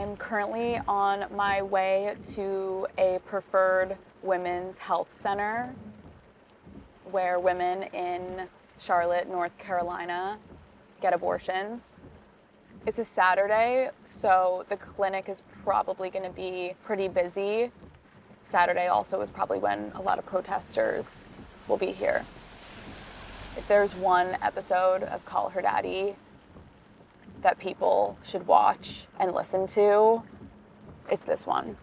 I'm currently on my way to a preferred women's health center where women in Charlotte, North Carolina get abortions. It's a Saturday, so the clinic is probably going to be pretty busy. Saturday also is probably when a lot of protesters will be here. If there's one episode of Call Her Daddy that people should watch and listen to, it's this one.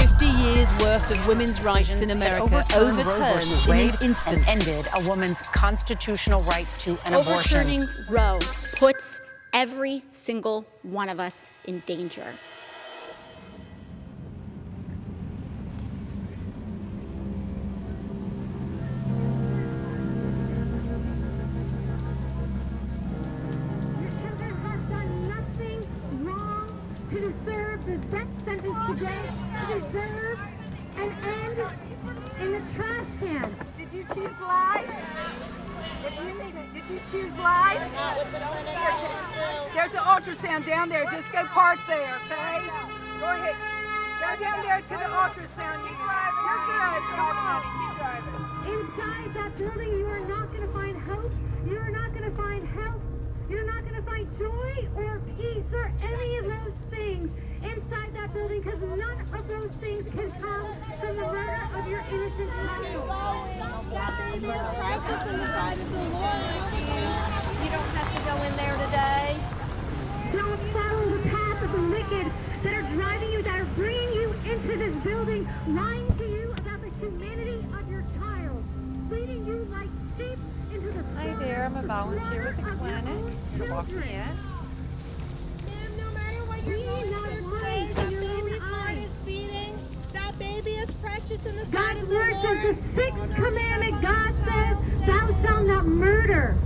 50 years worth of women's rights in America overturned in an instant. And ended a woman's constitutional right to an abortion. Overturning Roe puts every single one of us in danger. To deserve the death sentence today, to deserve an end in the trash can. Did you choose life? If you need it, did you choose life? Not with the clinic. There's an ultrasound down there. Just go park there, okay? Go ahead. Go down there to the ultrasound unit. You're good. Come on. Keep driving. Inside that building, you are not going to find hope. You are not going to find help. You're not going to find joy or peace or any of those things inside that building, because none of those things can come from the murder of your innocent child. That baby is precious in the sight of the Lord. You don't have to go in there today. Don't follow the path of the wicked that are driving you, that are bringing you into this building, lying to you about the humanity of your child, leading you like sheep into the Hi there, I'm a volunteer with the clinic. You're walking in. Ma'am, no matter what you're going through today, that baby's heart is beating. That baby is precious in the sight God's of the word Lord. says the sixth commandment, God says, thou shalt not murder.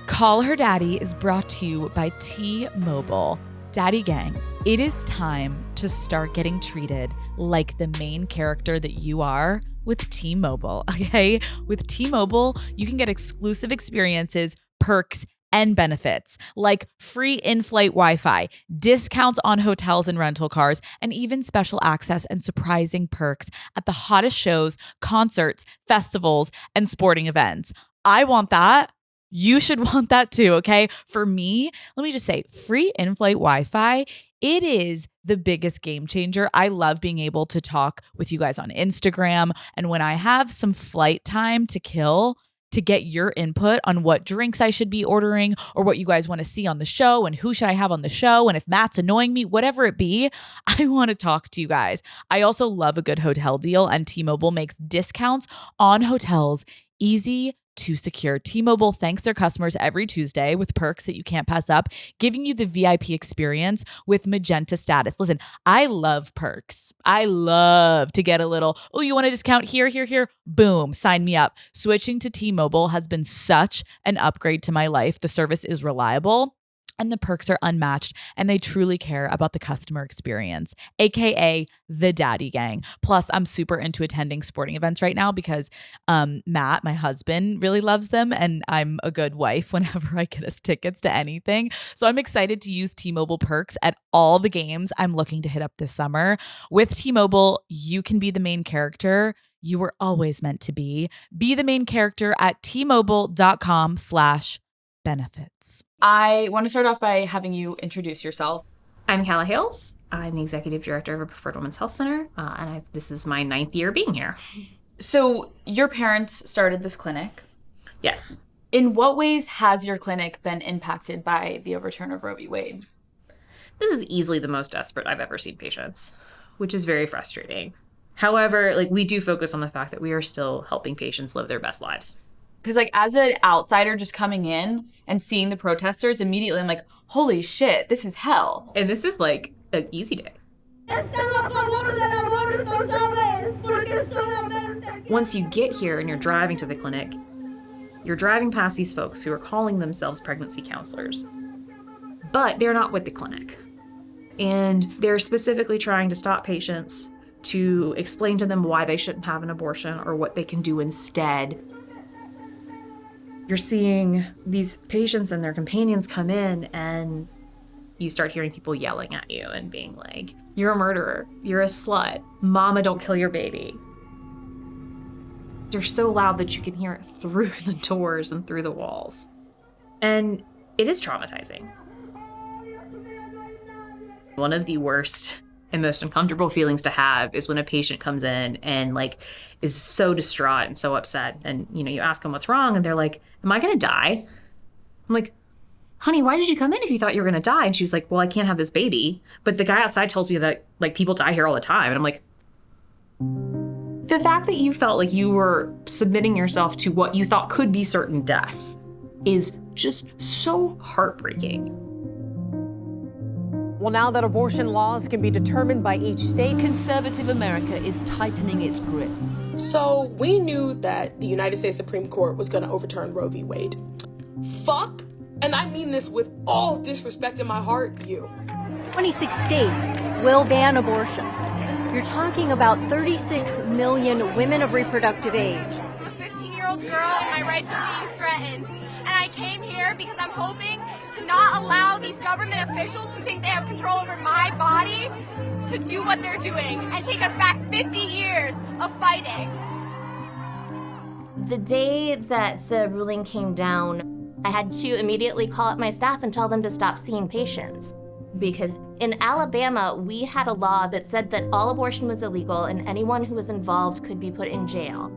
Call Her Daddy is brought to you by T-Mobile. Daddy Gang, it is time to start getting treated like the main character that you are with T-Mobile, okay? With T-Mobile, you can get exclusive experiences, perks, and benefits like free in-flight Wi-Fi, discounts on hotels and rental cars, and even special access and surprising perks at the hottest shows, concerts, festivals, and sporting events. I want that. You should want that too, okay? For me, let me just say, free in-flight Wi-Fi, it is the biggest game changer. I love being able to talk with you guys on Instagram. And when I have some flight time to kill, to get your input on what drinks I should be ordering or what you guys want to see on the show and who should I have on the show and if Matt's annoying me, whatever it be, I want to talk to you guys. I also love a good hotel deal, and T-Mobile makes discounts on hotels easy to secure. T-Mobile thanks their customers every Tuesday with perks that you can't pass up, giving you the VIP experience with Magenta status. Listen, I love perks. I love to get a little, oh, you want a discount here, here, here? Boom, sign me up. Switching to T-Mobile has been such an upgrade to my life. The service is reliable, and the perks are unmatched, and they truly care about the customer experience, aka the Daddy Gang. Plus, I'm super into attending sporting events right now because Matt, my husband, really loves them, and I'm a good wife whenever I get us tickets to anything. So I'm excited to use T-Mobile perks at all the games I'm looking to hit up this summer. With T-Mobile, you can be the main character you were always meant to be. Be the main character at T-Mobile.com/benefits. I want to start off by having you introduce yourself. I'm Hala Hills. I'm the Executive Director of a Preferred Women's Health Center, and this is my 9th year being here. So your parents started this clinic. Yes. In what ways has your clinic been impacted by the overturn of Roe v. Wade? This is easily the most desperate I've ever seen patients, which is very frustrating. However, we do focus on the fact that we are still helping patients live their best lives. Because as an outsider just coming in and seeing the protesters, immediately I'm like, holy shit, this is hell. And this is an easy day. Once you get here and you're driving to the clinic, you're driving past these folks who are calling themselves pregnancy counselors. But they're not with the clinic. And they're specifically trying to stop patients to explain to them why they shouldn't have an abortion or what they can do instead. You're seeing these patients and their companions come in, and you start hearing people yelling at you and being like, "You're a murderer, you're a slut, mama, don't kill your baby." They're so loud that you can hear it through the doors and through the walls. And it is traumatizing. One of the worst and most uncomfortable feelings to have is when a patient comes in and is so distraught and so upset. And, you ask them what's wrong and they're like, "Am I going to die?" I'm like, "Honey, why did you come in if you thought you were going to die?" And she was like, "Well, I can't have this baby. But the guy outside tells me that people die here all the time." And I'm like, the fact that you felt like you were submitting yourself to what you thought could be certain death is just so heartbreaking. Well, now that abortion laws can be determined by each state, conservative America is tightening its grip. So we knew that the United States Supreme Court was going to overturn Roe v. Wade. Fuck, and I mean this with all disrespect in my heart, you. 26 states will ban abortion. You're talking about 36 million women of reproductive age. A 15-year-old girl and my rights are being threatened. And I came here because I'm hoping to not allow these government officials who think they have control over my body to do what they're doing and take us back 50 years of fighting. The day that the ruling came down, I had to immediately call up my staff and tell them to stop seeing patients. Because in Alabama, we had a law that said that all abortion was illegal and anyone who was involved could be put in jail.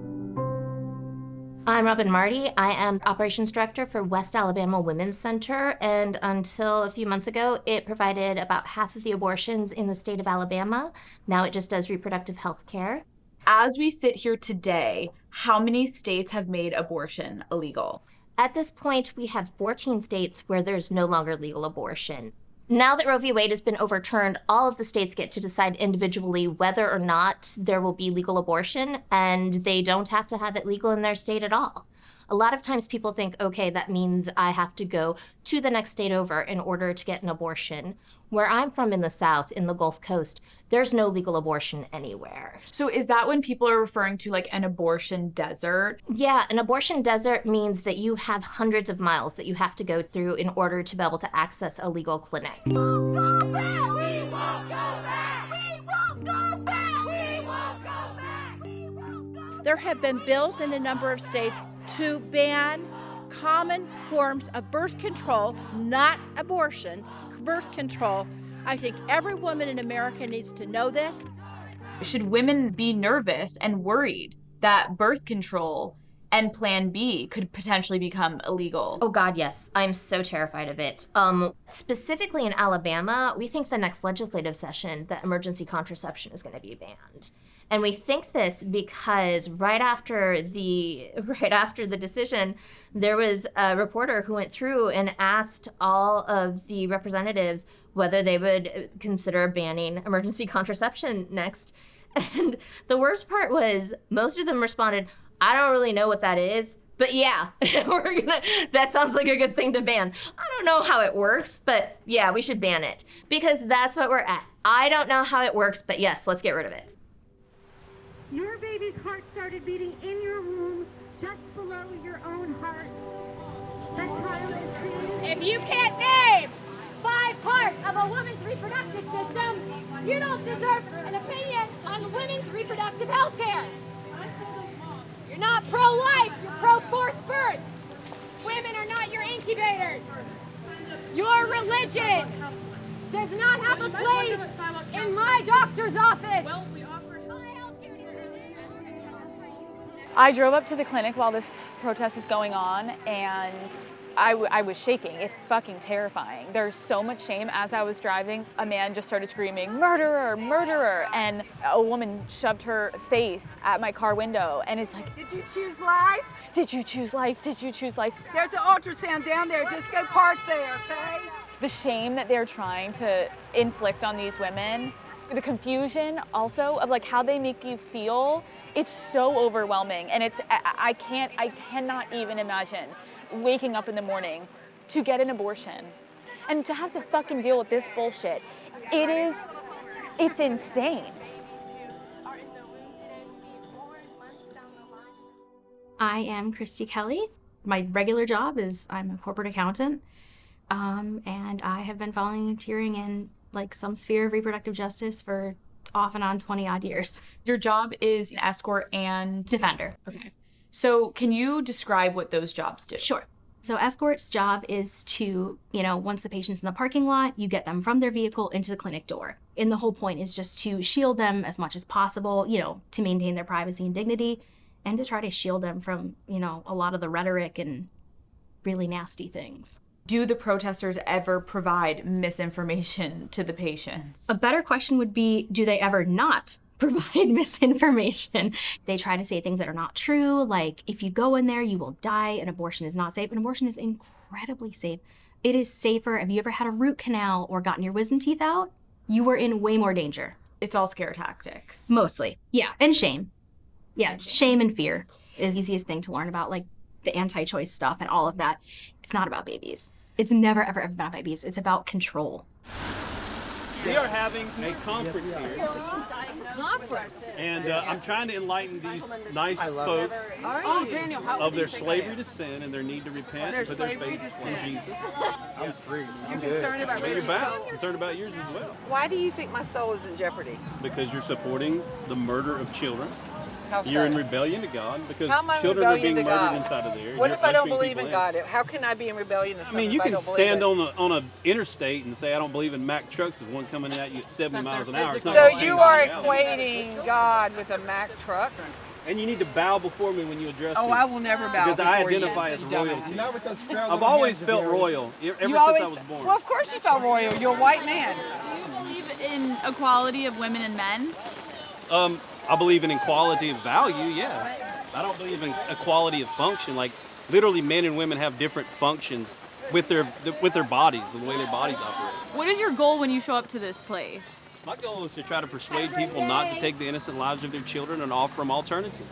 I'm Robin Marty. I am Operations Director for West Alabama Women's Center, and until a few months ago, it provided about half of the abortions in the state of Alabama. Now it just does reproductive health care. As we sit here today, how many states have made abortion illegal? At this point, we have 14 states where there's no longer legal abortion. Now that Roe v. Wade has been overturned, all of the states get to decide individually whether or not there will be legal abortion, and they don't have to have it legal in their state at all. A lot of times people think, okay, that means I have to go to the next state over in order to get an abortion. Where I'm from in the South, in the Gulf Coast, there's no legal abortion anywhere. So is that when people are referring to an abortion desert? Yeah, an abortion desert means that you have hundreds of miles that you have to go through in order to be able to access a legal clinic. We won't go back! We won't go back! We won't go back! We won't go back! We won't go back! There have been bills in a number of states to ban common forms of birth control, not abortion, birth control. I think every woman in America needs to know this. Should women be nervous and worried that birth control and Plan B could potentially become illegal? Oh God, yes. I'm so terrified of it. Specifically in Alabama, we think the next legislative session that emergency contraception is going to be banned. And we think this because right after the decision, there was a reporter who went through and asked all of the representatives whether they would consider banning emergency contraception next. And the worst part was most of them responded, "I don't really know what that is, but yeah, that sounds like a good thing to ban." I don't know how it works, but yeah, we should ban it because that's what we're at. I don't know how it works, but yes, let's get rid of it. Your baby's heart started beating in your womb, just below your own heart. That child is created. If you can't name 5 parts of a woman's reproductive system, you don't deserve an opinion on women's reproductive health care. You're not pro-life, you're pro-forced birth. Women are not your incubators. Your religion does not have a place in my doctor's office. I drove up to the clinic while this protest was going on, and I was shaking. It's fucking terrifying. There's so much shame. As I was driving, a man just started screaming, "Murderer, murderer," and a woman shoved her face at my car window, and it's like, "Did you choose life? Did you choose life? Did you choose life?" There's an ultrasound down there. Just go park there, okay? The shame that they're trying to inflict on these women, the confusion also of how they make you feel, it's so overwhelming. And I cannot even imagine waking up in the morning to get an abortion and to have to fucking deal with this bullshit. It's insane. I am Christy Kelly. My regular job is I'm a corporate accountant, and I have been volunteering in like some sphere of reproductive justice for off and on 20 odd years. Your job is an escort and defender. Okay. So can you describe what those jobs do? Sure. So escort's job is to, once the patient's in the parking lot, you get them from their vehicle into the clinic door. And the whole point is just to shield them as much as possible, to maintain their privacy and dignity, and to try to shield them from, a lot of the rhetoric and really nasty things. Do the protesters ever provide misinformation to the patients? A better question would be, do they ever not provide misinformation? They try to say things that are not true, like if you go in there, you will die, and abortion is not safe. An abortion is incredibly safe. It is safer. Have you ever had a root canal or gotten your wisdom teeth out? You were in way more danger. It's all scare tactics. Mostly. Yeah, and shame. Yeah, shame and fear is the easiest thing to learn about, like the anti-choice stuff and all of that. It's not about babies. It's never, ever, ever about babies. It's about control. We are having a conference here. Conference. And I'm trying to enlighten these nice folks of their slavery to sin and their need to repent and put their faith in Jesus. I'm free. You're concerned about Reggie's soul? Concerned about yours as well. Why do you think my soul is in jeopardy? Because you're supporting the murder of children. How so? You're in rebellion to God because How am I in children are being rebellion to murdered God? inside of there. What You're if I don't ushering believe people in God? How can I be in rebellion to I something mean, you if I can don't believe stand it? on an interstate and say, I don't believe in Mack trucks. There's one coming at you at 70 miles an hour. It's not So gonna you change are reality. equating God with a Mack truck? And you need to bow before me when you address me. Oh, I will never bow because before I you, identify as royalty. dumbass. I've always felt royal, ever since I was born. Well, of course you felt royal. You're a white man. Do you believe in equality of women and men? I believe in equality of value, yes. I don't believe in equality of function. Like, literally, men and women have different functions with their bodies and the way their bodies operate. What is your goal when you show up to this place? My goal is to try to persuade people not to take the innocent lives of their children and offer them alternatives.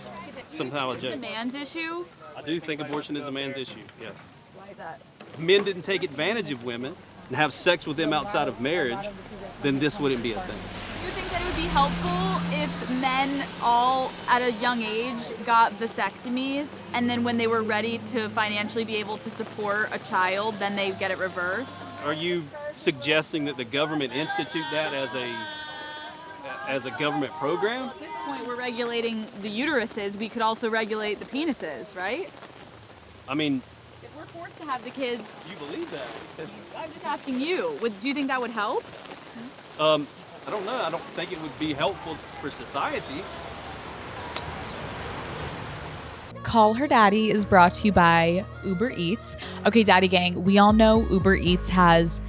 Somehow Is it a man's issue? I do think abortion is a man's issue, yes. Why is that? If men didn't take advantage of women and have sex with them outside of marriage, then this wouldn't be a thing. Do you think that it would be helpful if men all at a young age got vasectomies and then when they were ready to financially be able to support a child, then they get it reversed? Are you suggesting that the government institute that as a government program? At this point, we're regulating the uteruses. We could also regulate the penises, right? I mean, if we're forced to have the kids, you believe that? I'm just asking you. Do you think that would help? I don't know. I don't think it would be helpful for society. Call Her Daddy is brought to you by Uber Eats. Okay, Daddy Gang, we all know Uber Eats has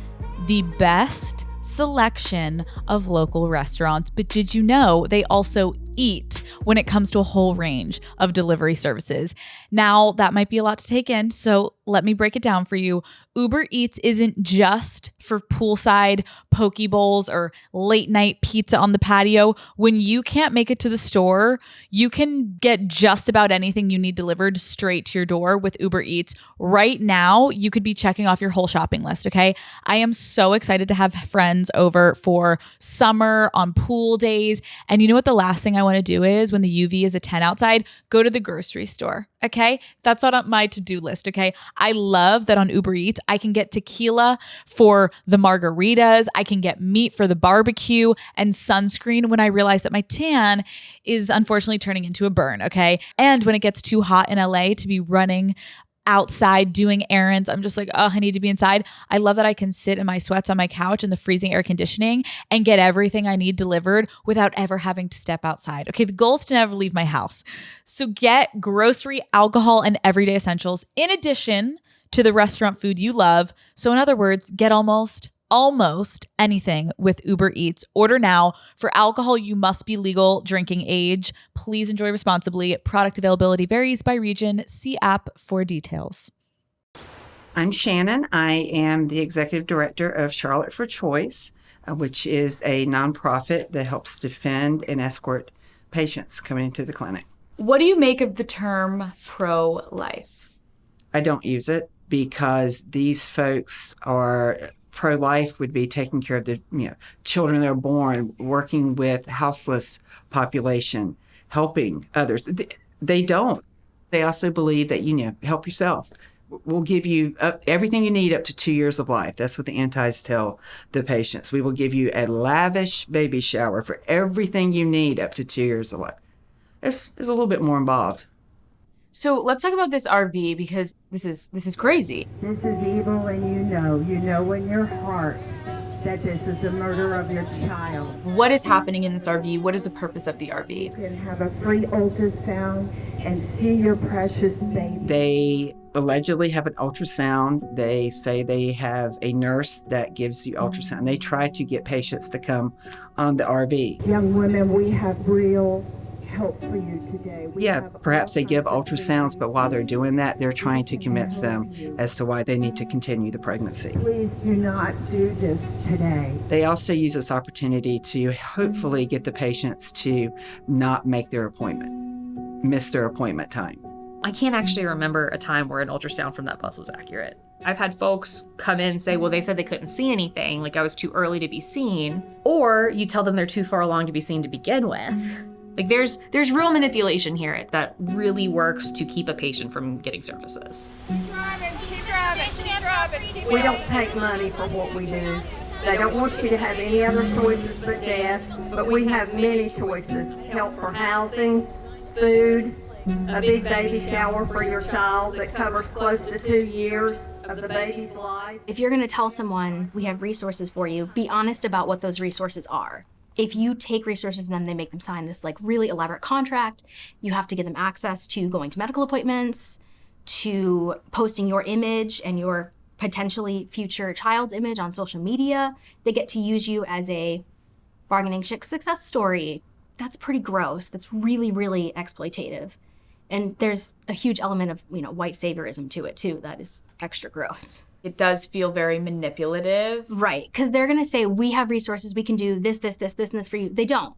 the best selection of local restaurants, but did you know they also eat when it comes to a whole range of delivery services? Now, that might be a lot to take in, so let me break it down for you. Uber Eats isn't just for poolside poke bowls or late night pizza on the patio. When you can't make it to the store, you can get just about anything you need delivered straight to your door with Uber Eats. Right now, you could be checking off your whole shopping list, okay? I am so excited to have friends over for summer on pool days. And you know what the last thing I want to do is when the UV is a 10 outside? Go to the grocery store, okay? That's not on my to-do list, okay? I love that on Uber Eats, I can get tequila for the margaritas, I can get meat for the barbecue, and sunscreen when I realize that my tan is unfortunately turning into a burn, okay? And when it gets too hot in LA to be running outside doing errands, I'm just like, oh, I need to be inside. I love that I can sit in my sweats on my couch in the freezing air conditioning and get everything I need delivered without ever having to step outside. Okay, the goal is to never leave my house. So get grocery, alcohol, and everyday essentials in addition to the restaurant food you love. So in other words, get almost anything with Uber Eats. Order now. For alcohol, you must be legal drinking age. Please enjoy responsibly. Product availability varies by region. See app for details. I'm Shannon. I am the executive director of Charlotte for Choice, which is a nonprofit that helps defend and escort patients coming into the clinic. What do you make of the term pro-life? I don't use it because these folks are pro-life would be taking care of the children that are born, working with houseless population, helping others. They don't. They also believe that, help yourself. We'll give you everything you need up to 2 years of life. That's what the antis tell the patients. We will give you a lavish baby shower for everything you need up to 2 years of life. There's a little bit more involved. So let's talk about this RV because this is crazy. This is evil, and you know in your heart that this is the murder of your child. What is happening in this RV? What is the purpose of the RV? You can have a free ultrasound and see your precious baby. They allegedly have an ultrasound. They say they have a nurse that gives you ultrasound. They try to get patients to come on the RV. Young women, we have real help for you today. Perhaps they give ultrasounds, but while they're doing that, they're trying to convince them as to why they need to continue the pregnancy. Please do not do this today. They also use this opportunity to hopefully get the patients to not make their appointment, miss their appointment time. I can't actually remember a time where an ultrasound from that bus was accurate. I've had folks come in and say, well, they said they couldn't see anything, like I was too early to be seen, or you tell them they're too far along to be seen to begin with. Like there's real manipulation here that really works to keep a patient from getting services. Keep driving. We don't take money for what we do. They don't want you to have any other choices but death, but we have many choices. Help for housing, food, a big baby shower for your child that covers close to 2 years of the baby's life. If you're going to tell someone we have resources for you, be honest about what those resources are. If you take resources from them, they make them sign this like really elaborate contract. You have to give them access to going to medical appointments, to posting your image and your potentially future child's image on social media. They get to use you as a bargaining chip success story. That's pretty gross. That's really, really exploitative. And there's a huge element of, white saviorism to it too. That is extra gross. It does feel very manipulative. Right, because they're gonna say, we have resources, we can do this, and this for you. They don't.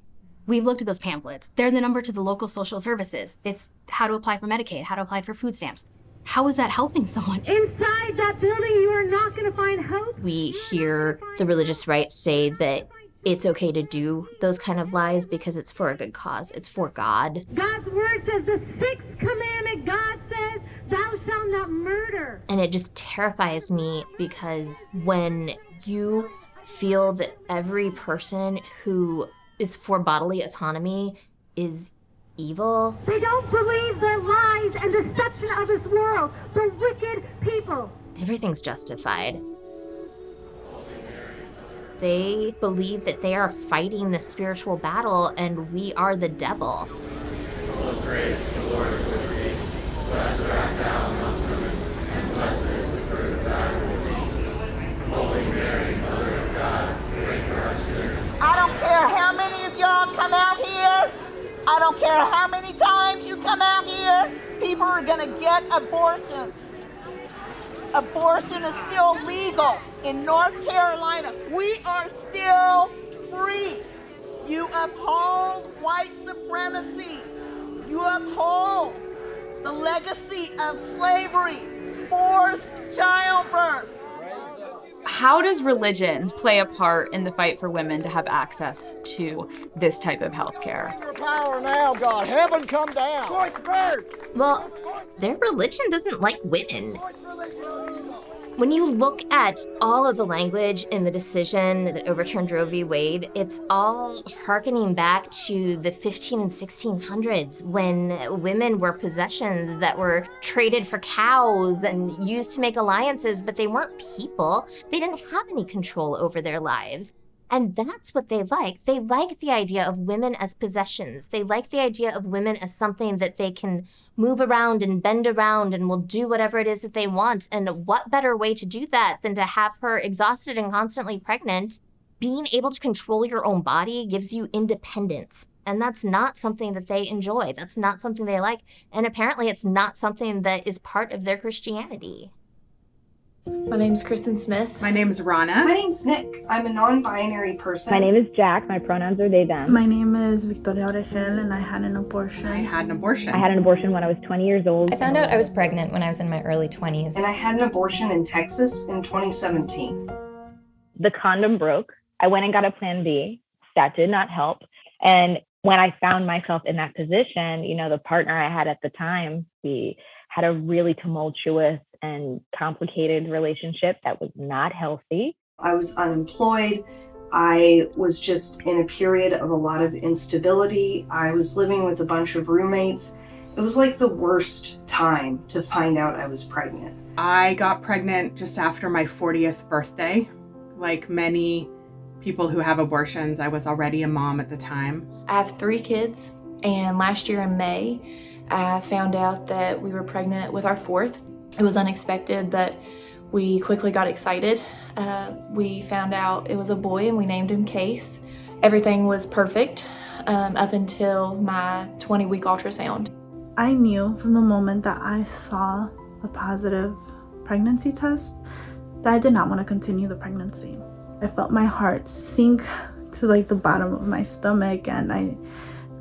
We've looked at those pamphlets. They're the number to the local social services. It's how to apply for Medicaid, how to apply for food stamps. How is that helping someone? Inside that building, you are not gonna find hope. We hear the religious right say that it's okay to do those kind of lies because it's for a good cause. It's for God. God's word says the 6th commandment, God says, thou shalt not murder. And it just terrifies me because when you feel that every person who is for bodily autonomy is evil. They don't believe the lies and deception of this world. The wicked people. Everything's justified. They believe that they are fighting the spiritual battle and we are the devil. Full of grace, the Lord is with thee. Blessed art thou amongst women, and blessed is the fruit of thy womb, Jesus. Holy Mary, Mother of God, pray for us sinners. I don't care how many of y'all come out here. I don't care how many times you come out here. People are gonna get abortions. Abortion is still legal in North Carolina. We are still free. You uphold white supremacy. You uphold the legacy of slavery, forced childbirth. How does religion play a part in the fight for women to have access to this type of health care? Your power now, God. Heaven come down. Well, their religion doesn't like women. When you look at all of the language in the decision that overturned Roe v. Wade, it's all hearkening back to the 15 and 1600s when women were possessions that were traded for cows and used to make alliances, but they weren't people. They didn't have any control over their lives. And that's what they like. They like the idea of women as possessions. They like the idea of women as something that they can move around and bend around and will do whatever it is that they want. And what better way to do that than to have her exhausted and constantly pregnant? Being able to control your own body gives you independence. And that's not something that they enjoy. That's not something they like. And apparently it's not something that is part of their Christianity. My name's Kristen Smith. My name is Rana. My name's Nick. I'm a non-binary person. My name is Jack. My pronouns are they, them. My name is Victoria Orejel, and I had an abortion. I had an abortion. I had an abortion when I was 20 years old. I found out I was pregnant when I was in my early 20s. And I had an abortion in Texas in 2017. The condom broke. I went and got a plan B. That did not help. And when I found myself in that position, the partner I had at the time, we had a really tumultuous and complicated relationship that was not healthy. I was unemployed. I was just in a period of a lot of instability. I was living with a bunch of roommates. It was like the worst time to find out I was pregnant. I got pregnant just after my 40th birthday. Like many people who have abortions, I was already a mom at the time. I have 3 kids, and last year in May, I found out that we were pregnant with our 4th. It was unexpected, but we quickly got excited. We found out it was a boy, and we named him Case. Everything was perfect up until my 20-week ultrasound. I knew from the moment that I saw the positive pregnancy test that I did not want to continue the pregnancy. I felt my heart sink to like the bottom of my stomach, and I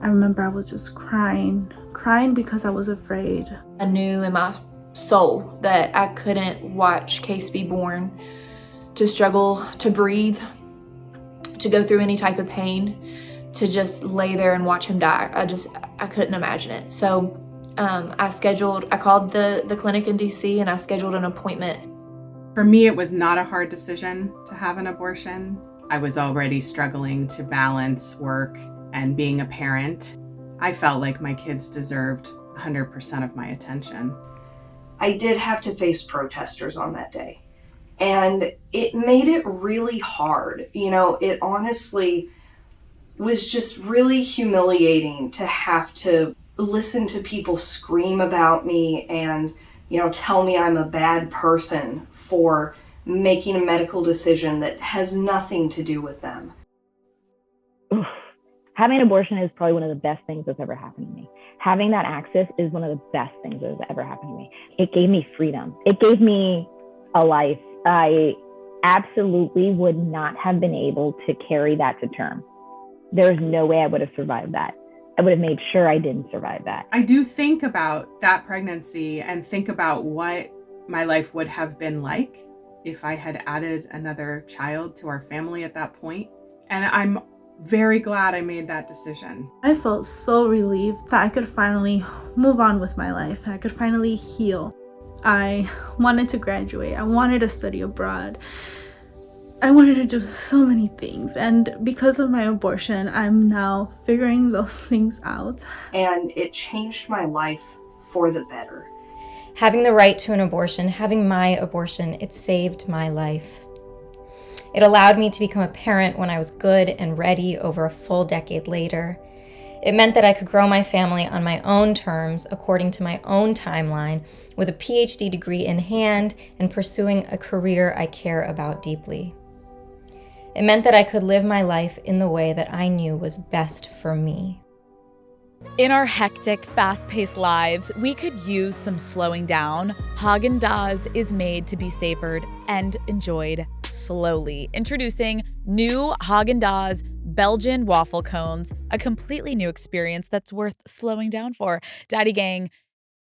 remember I was just crying because I was afraid. I knew in my soul that I couldn't watch Case be born, to struggle to breathe, to go through any type of pain, to just lay there and watch him die. I couldn't imagine it. So I called the clinic in DC, and I scheduled an appointment. For me, it was not a hard decision to have an abortion. I was already struggling to balance work and being a parent. I felt like my kids deserved 100% of my attention. I did have to face protesters on that day, and it made it really hard. It honestly was just really humiliating to have to listen to people scream about me and, tell me I'm a bad person for making a medical decision that has nothing to do with them. Oof. Having an abortion is probably one of the best things that's ever happened to me. Having that access is one of the best things that's ever happened to me. It gave me freedom. It gave me a life. I absolutely would not have been able to carry that to term. There's no way I would have survived that. I would have made sure I didn't survive that. I do think about that pregnancy and think about what my life would have been like if I had added another child to our family at that point. And I'm very glad I made that decision. I felt so relieved that I could finally move on with my life. I could finally heal. I wanted to graduate. I wanted to study abroad. I wanted to do so many things. And because of my abortion, I'm now figuring those things out. And it changed my life for the better. Having the right to an abortion, having my abortion, it saved my life. It allowed me to become a parent when I was good and ready over a full decade later. It meant that I could grow my family on my own terms, according to my own timeline, with a PhD degree in hand and pursuing a career I care about deeply. It meant that I could live my life in the way that I knew was best for me. In our hectic, fast-paced lives, we could use some slowing down. Hogand is made to be savored and enjoyed slowly. Introducing new Haagen-Dazs Belgian waffle cones, a completely new experience that's worth slowing down for. Daddy Gang,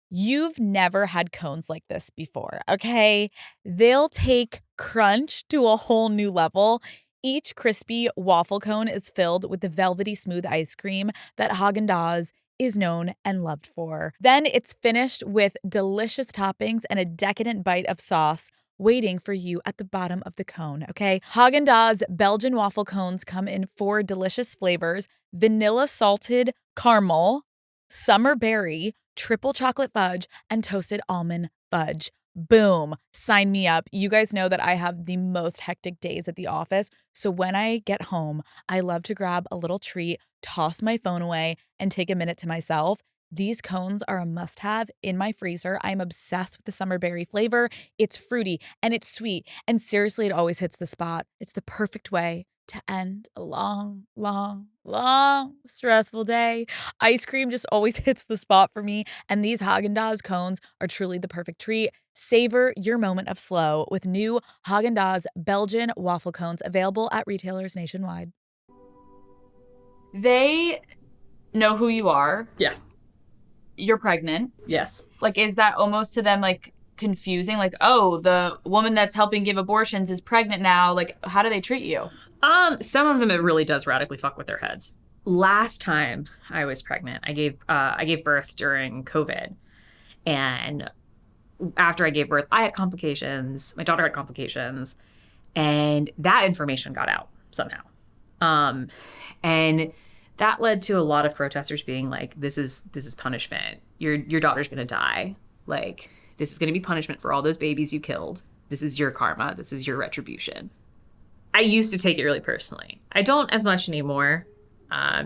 you've never had cones like this before, okay? They'll take crunch to a whole new level. Each crispy waffle cone is filled with the velvety smooth ice cream that Haagen-Dazs is known and loved for. Then it's finished with delicious toppings and a decadent bite of sauce waiting for you at the bottom of the cone, okay? Haagen-Dazs Belgian waffle cones come in 4 delicious flavors: vanilla salted caramel, summer berry, triple chocolate fudge, and toasted almond fudge. Boom. Sign me up. You guys know that I have the most hectic days at the office. So when I get home, I love to grab a little treat, toss my phone away, and take a minute to myself. These cones are a must-have in my freezer. I'm obsessed with the summer berry flavor. It's fruity and it's sweet. And seriously, it always hits the spot. It's the perfect way to end a long, stressful day. Ice cream just always hits the spot for me, and these Haagen-Dazs cones are truly the perfect treat. Savor your moment of slow with new Haagen-Dazs Belgian waffle cones, available at retailers nationwide. They know who you are. Yeah. You're pregnant. Yes. Like, is that almost to them like confusing? Like, oh, the woman that's helping give abortions is pregnant now. Like, how do they treat you? Some of them it really does radically fuck with their heads. Last time I was pregnant, I gave birth during COVID. And after I gave birth, I had complications. My daughter had complications. And that information got out somehow. And that led to a lot of protesters being like, this is punishment. Your daughter's gonna die. Like, this is gonna be punishment for all those babies you killed. This is your karma. This is your retribution. I used to take it really personally. I don't as much anymore,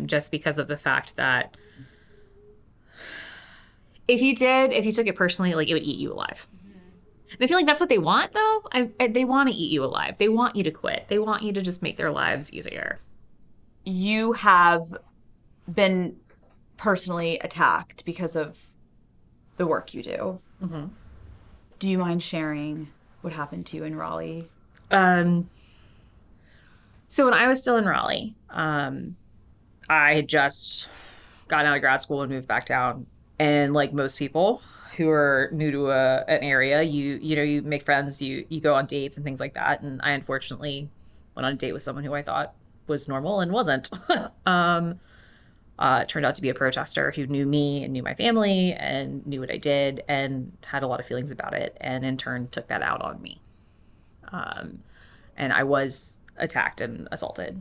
just because of the fact that if you took it personally, like, it would eat you alive. And I feel like that's what they want, though. They want to eat you alive. They want you to quit. They want you to just make their lives easier. You have been personally attacked because of the work you do. Mm-hmm. Do you mind sharing what happened to you in Raleigh? So when I was still in Raleigh, I had just gotten out of grad school and moved back down. And like most people who are new to an area, you make friends, you go on dates and things like that. And I unfortunately went on a date with someone who I thought was normal and wasn't. It turned out to be a protester who knew me and knew my family and knew what I did and had a lot of feelings about it, and in turn took that out on me. And I was attacked and assaulted.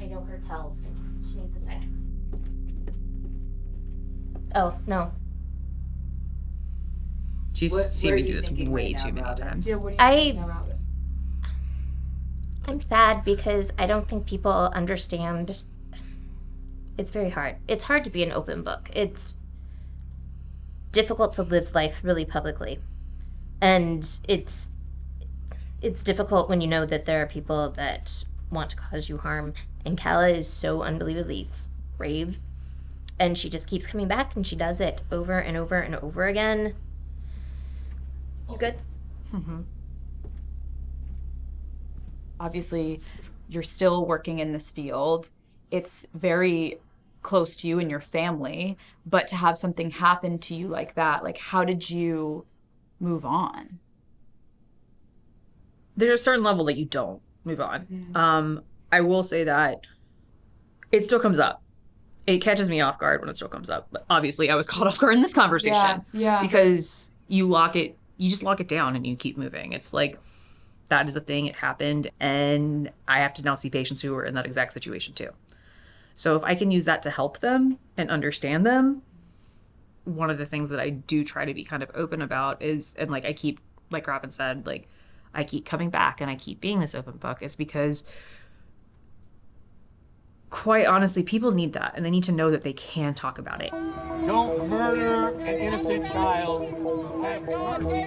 I know her tells. She needs a second. Oh, no. She's seen me do this way too many times. I'm sad because I don't think people understand. It's very hard. It's hard to be an open book. It's difficult to live life really publicly. And it's difficult when you know that there are people that want to cause you harm. And Hala is so unbelievably brave. And she just keeps coming back, and she does it over and over and over again. You good? Mm-hmm. Obviously, you're still working in this field. It's very close to you and your family, but to have something happen to you like that, like, how did you move on? There's a certain level that you don't move on. I will say that it still comes up. It catches me off guard when it still comes up. But obviously, I was caught off guard in this conversation. Yeah. Because you just lock it down and you keep moving. It's like, that is a thing, it happened, and I have to now see patients who are in that exact situation too. So if I can use that to help them and understand them, one of the things that I do try to be kind of open about is, and like I keep, like Robin said, like I keep coming back and I keep being this open book, is because quite honestly, people need that, and they need to know that they can talk about it. Don't murder an innocent child. Have mercy.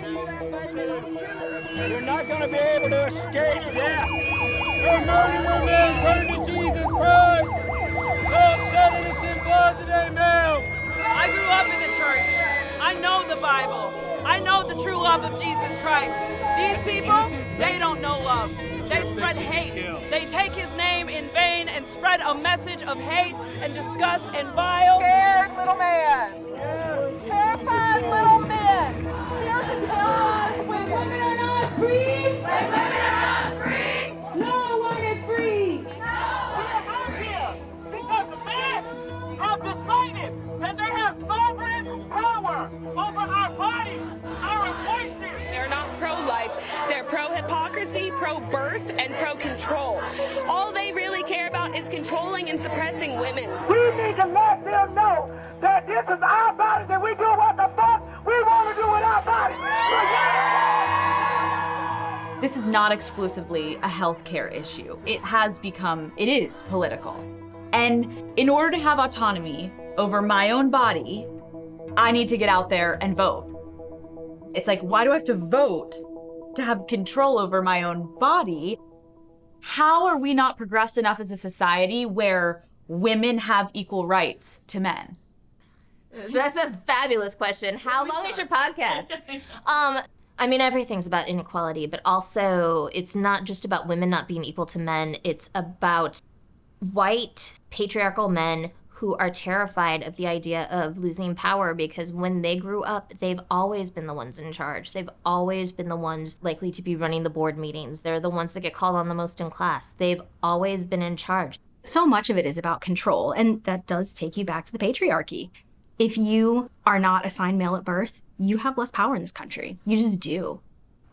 You're not going to be able to escape death. Your murderer men turn to Jesus Christ. God said it in closet, amen. I grew up in the church. I know the Bible. I know the true love of Jesus Christ. These people, they don't know love. They spread hate. They take his name in vain and spread a message of hate and disgust and vile. Scared little man. Terrified little men. Here to tell us when women are not free. When women are not free. No one is free. We are out here because men have decided that they have sovereign power over our bodies, our voices. They're not pro-life. They're pro-hypocrisy, pro-birth, and pro-control. All they really care about is controlling and suppressing women. We need to let them know that this is our bodies and we do what the fuck we want to do with our bodies. This is not exclusively a healthcare issue. It is political. And in order to have autonomy over my own body, I need to get out there and vote. It's like, why do I have to vote to have control over my own body? How are we not progressed enough as a society where women have equal rights to men? That's a fabulous question. How long is your podcast? I mean, everything's about inequality, but also it's not just about women not being equal to men. It's about white patriarchal men who are terrified of the idea of losing power, because when they grew up, they've always been the ones in charge. They've always been the ones likely to be running the board meetings. They're the ones that get called on the most in class. They've always been in charge. So much of it is about control, and that does take you back to the patriarchy. If you are not assigned male at birth, you have less power in this country. You just do.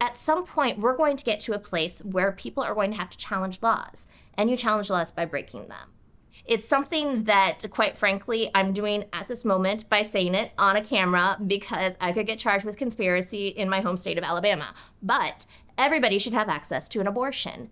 At some point, we're going to get to a place where people are going to have to challenge laws, and you challenge laws by breaking them. It's something that, quite frankly, I'm doing at this moment by saying it on a camera because I could get charged with conspiracy in my home state of Alabama. But everybody should have access to an abortion.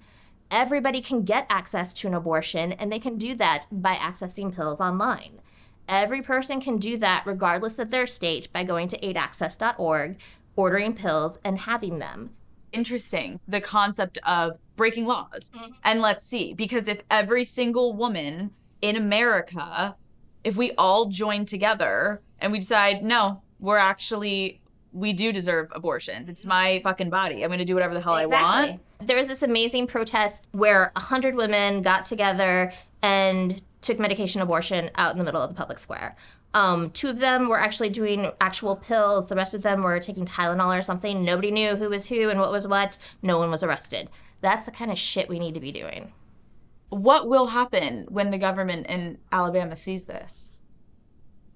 Everybody can get access to an abortion, and they can do that by accessing pills online. Every person can do that regardless of their state by going to aidaccess.org, ordering pills, and having them. Interesting, the concept of breaking laws. And let's see, because if every single woman in America, if we all join together and we decide, no, we do deserve abortions. It's my fucking body. I'm gonna do whatever the hell I want. There was this amazing protest where 100 women got together and took medication abortion out in the middle of the public square. 2 of them were actually doing actual pills. The rest of them were taking Tylenol or something. Nobody knew who was who and what was what. No one was arrested. That's the kind of shit we need to be doing. What will happen when the government in Alabama sees this?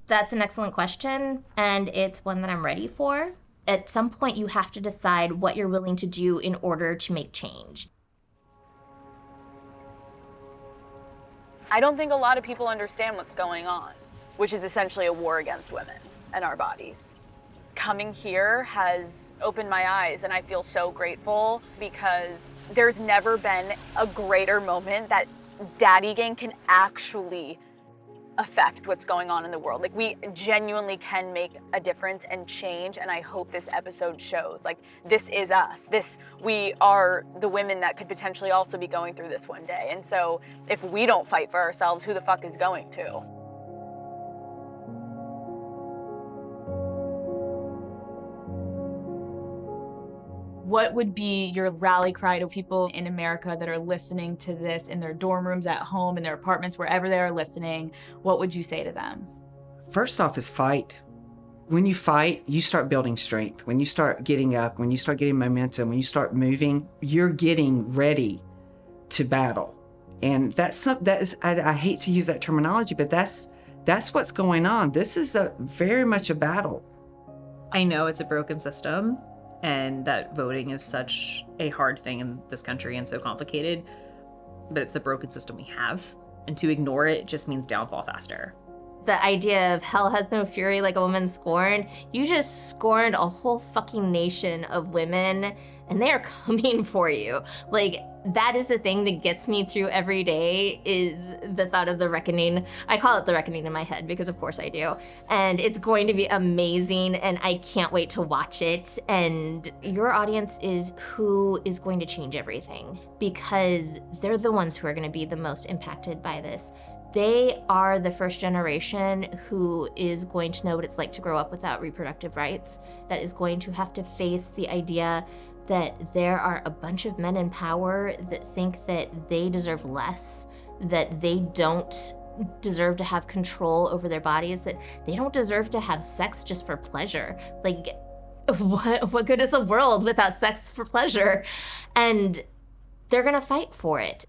That's an excellent question, and it's one that I'm ready for. At some point, you have to decide what you're willing to do in order to make change. I don't think a lot of people understand what's going on, which is essentially a war against women and our bodies. Coming here has opened my eyes, and I feel so grateful because there's never been a greater moment that Daddy Gang can actually affect what's going on in the world. Like, we genuinely can make a difference and change, and I hope this episode shows, like, this is us. We are the women that could potentially also be going through this one day. And so if we don't fight for ourselves, who the fuck is going to? What would be your rally cry to people in America that are listening to this in their dorm rooms, at home, in their apartments, wherever they are listening? What would you say to them? First off is fight. When you fight, you start building strength. When you start getting up, when you start getting momentum, when you start moving, you're getting ready to battle. And I hate to use that terminology, but that's what's going on. This is very much a battle. I know it's a broken system, and that voting is such a hard thing in this country and so complicated, but it's the broken system we have. And to ignore it just means downfall faster. The idea of hell hath no fury like a woman scorned, you just scorned a whole fucking nation of women, and they are coming for you. Like, that is the thing that gets me through every day, is the thought of the reckoning. I call it the reckoning in my head because of course I do. And it's going to be amazing, and I can't wait to watch it. And your audience is who is going to change everything, because they're the ones who are gonna be the most impacted by this. They are the first generation who is going to know what it's like to grow up without reproductive rights, that is going to have to face the idea that there are a bunch of men in power that think that they deserve less, that they don't deserve to have control over their bodies, that they don't deserve to have sex just for pleasure. Like, what good is a world without sex for pleasure? And they're gonna fight for it.